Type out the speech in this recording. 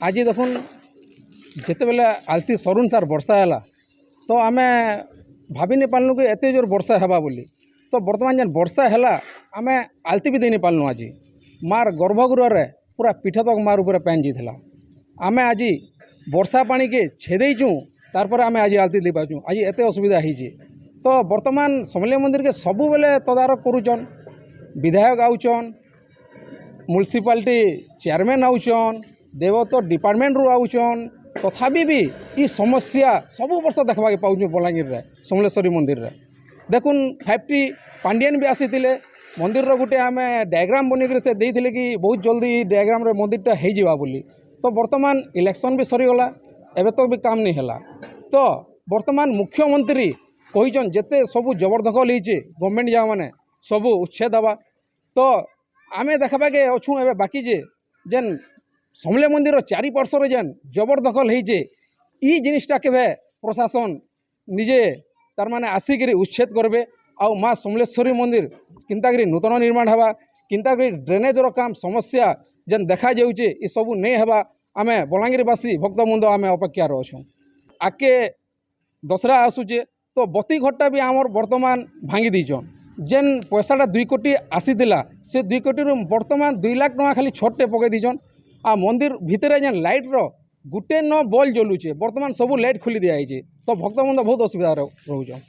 आज देखुन जिते बेले आलती सरुन सार वर्षा है तो आम भाभी नहीं पार्लु कि एत जोर वर्षा है बोली। तो बर्तमान जेन वर्षा है आम आलती भी देनी पार्लु। आज मार गर्भगृह पूरा पीठ तक मार ऊपर पैन जाइला। आम आज वर्षा पानी के छेदेचु तार आम आज आलती दे पाचु। आज एत असुविधा होती। तो बर्तमान समलेई मंदिर के सबु बेले तदारक करुचन। विधायक आउचन, म्युनिसिपालिटी चेयरमैन आउचन, देवत्व डिपार्टमेंट रू आउचन, तथापि भी ये समस्या सबु वर्ष देखा पाऊँ बलांगीर रे समलेश्वरी मंदिर रे। देखुन 5T पांडियन भी आसी मंदिर गोटे आम डायग्राम बनिक से देते कि बहुत जल्दी डायग्राम रे मंदिरटा हो जावा बोली। तो बर्तमान इलेक्शन भी सरीगला, एवं तो भी काम नहीं है। तो बर्तमान मुख्यमंत्री कहीचन जिते सबू जबरदखल होती गवर्नमेंट जहाँ मैंने सबू उच्छेद हवा। तो आम देखाके अच्छू ए बाकी जेन समलेई मंदिर चारिपार्श्वर जेन जबरदखल होचे ई जिनिसटा केवे प्रशासन निजे तार माने आसिक उच्छेद करबे। आ माँ समलेश्वरी मंदिर किंताकरी नूतन निर्माण हवा, किंताकरी ड्रेनेजर काम समस्या जेन देखा जाऊे ये सबू नहीं हवा। आम बलांगीरवासी भक्तबृंद आम अपेक्षार अच्छू। आगे दशहरा आसूचे तो बती घरटा भी आमर बर्तमान भांगी दीचन। जेन पैसाटा 2 कोटी आसीला से 2 कोटी बर्तमान 2 लाख टका खाली छटे पकई दीचन। आ मंदिर भितर जेन लाइट्र गुटे न बल्ब जलुचे बर्तमान सबू लाइट खोली दिखाई। तो भक्तबृंद बहुत असुविधा रोचन।